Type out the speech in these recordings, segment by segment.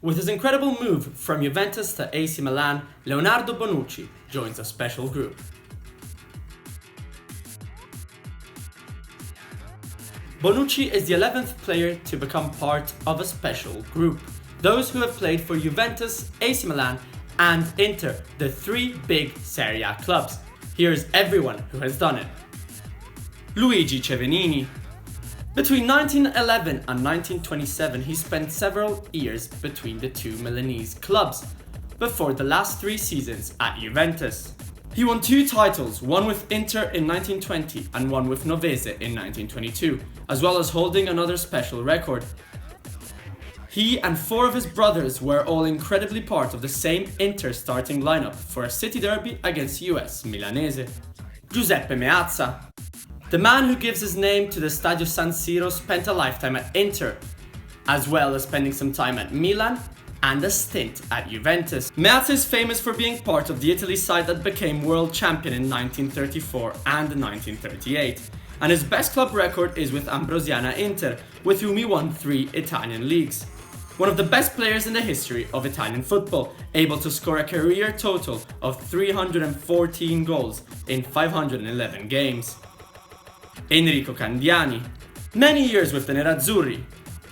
With his incredible move from Juventus to AC Milan, Leonardo Bonucci joins a special group. Bonucci is the 11th player to become part of a special group. Those who have played for Juventus, AC Milan and Inter, the three big Serie A clubs. Here's everyone who has done it. Luigi Cevening. Between 1911 and 1927 he spent several years between the two Milanese clubs, before the last 3 seasons at Juventus. He won 2 titles, one with Inter in 1920 and one with Novese in 1922, as well as holding another special record. He and 4 of his brothers were all incredibly part of the same Inter starting lineup for a city derby against US Milanese. Giuseppe Meazza. The man who gives his name to the Stadio San Siro spent a lifetime at Inter, as well as spending some time at Milan and a stint at Juventus. Meazza is famous for being part of the Italy side that became world champion in 1934 and 1938, and his best club record is with Ambrosiana Inter, with whom he won 3 Italian leagues. One of the best players in the history of Italian football, able to score a career total of 314 goals in 511 games. Enrico Candiani. Many years with the Nerazzurri,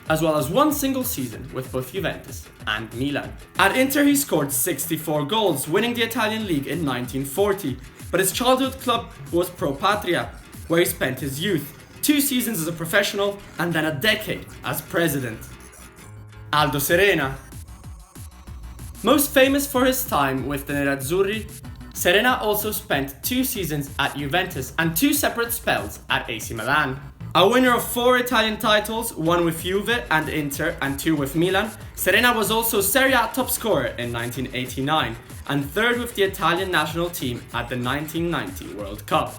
as well as 1 single season with both Juventus and Milan. At Inter he scored 64 goals, winning the Italian league in 1940, but his childhood club was Pro Patria, where he spent his youth, 2 seasons as a professional and then a decade as president. Aldo Serena. Most famous for his time with the Nerazzurri, Serena also spent 2 seasons at Juventus and 2 separate spells at AC Milan. A winner of 4 Italian titles, 1 with Juve and Inter and 2 with Milan, Serena was also Serie A top scorer in 1989 and 3rd with the Italian national team at the 1990 World Cup.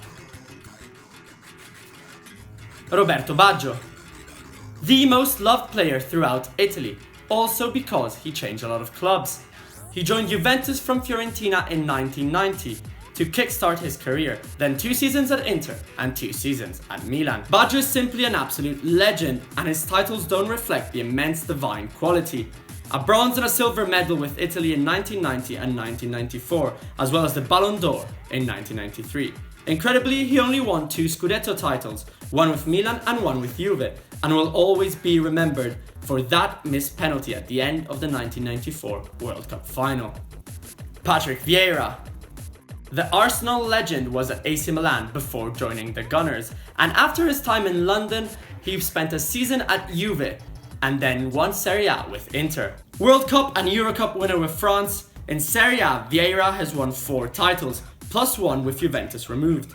Roberto Baggio. The most loved player throughout Italy, also because he changed a lot of clubs. He joined Juventus from Fiorentina in 1990 to kickstart his career, then 2 seasons at Inter and 2 seasons at Milan. Baggio is simply an absolute legend, and his titles don't reflect the immense divine quality. A bronze and a silver medal with Italy in 1990 and 1994, as well as the Ballon d'Or in 1993. Incredibly, he only won 2 Scudetto titles, one with Milan and one with Juve, and will always be remembered for that missed penalty at the end of the 1994 World Cup final. Patrick Vieira. The Arsenal legend was at AC Milan before joining the Gunners, and after his time in London, he spent a season at Juve and then won Serie A with Inter. World Cup and Euro Cup winner with France, in Serie A Vieira has won 4 titles, plus 1 with Juventus removed.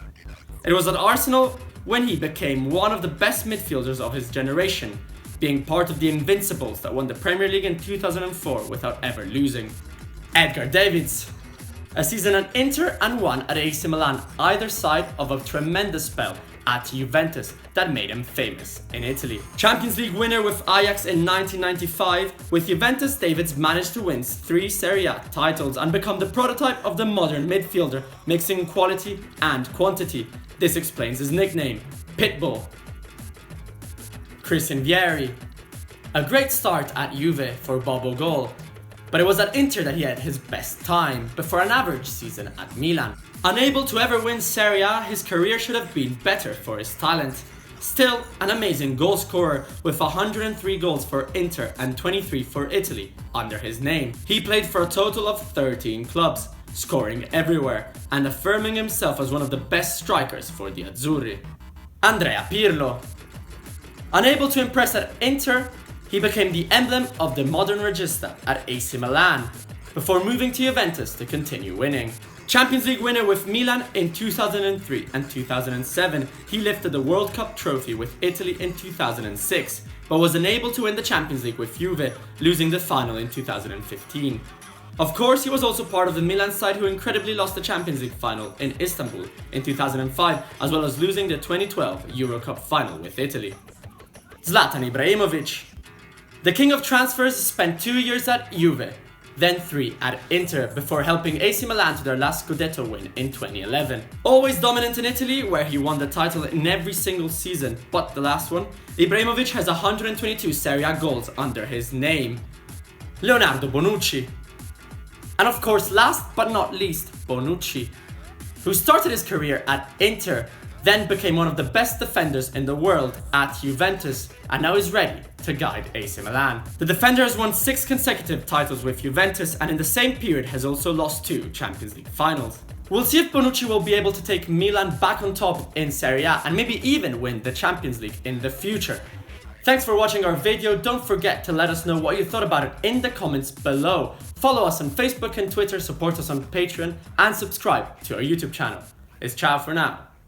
It was at Arsenal when he became one of the best midfielders of his generation, being part of the Invincibles that won the Premier League in 2004 without ever losing. Edgar Davids. A season at Inter and 1 at AC Milan, either side of a tremendous spell at Juventus that made him famous in Italy. Champions League winner with Ajax in 1995, with Juventus Davids managed to win 3 Serie A titles and become the prototype of the modern midfielder, mixing quality and quantity. This explains his nickname, Pitbull. Christian Vieri. A great start at Juve for Bobo Goal, but it was at Inter that he had his best time, before an average season at Milan. Unable to ever win Serie A, his career should have been better for his talent. Still, an amazing goal scorer with 103 goals for Inter and 23 for Italy under his name. He played for a total of 13 clubs, scoring everywhere and affirming himself as one of the best strikers for the Azzurri. Andrea Pirlo. Unable to impress at Inter, he became the emblem of the modern regista at AC Milan, before moving to Juventus to continue winning. Champions League winner with Milan in 2003 and 2007, he lifted the World Cup trophy with Italy in 2006, but was unable to win the Champions League with Juve, losing the final in 2015. Of course, he was also part of the Milan side who incredibly lost the Champions League final in Istanbul in 2005, as well as losing the 2012 Euro Cup final with Italy. Zlatan Ibrahimovic. The king of transfers spent 2 years at Juve, then 3 at Inter, before helping AC Milan to their last Scudetto win in 2011. Always dominant in Italy, where he won the title in every single season but the last one, Ibrahimovic has 122 Serie A goals under his name. Leonardo Bonucci. And of course, last but not least, Bonucci, who started his career at Inter, then became one of the best defenders in the world at Juventus, and now is ready to guide AC Milan. The defender has won 6 consecutive titles with Juventus, and in the same period has also lost 2 Champions League finals. We'll see if Bonucci will be able to take Milan back on top in Serie A and maybe even win the Champions League in the future. Thanks for watching our video. Don't forget to let us know what you thought about it in the comments below. Follow us on Facebook and Twitter, support us on Patreon, and subscribe to our YouTube channel. It's ciao for now.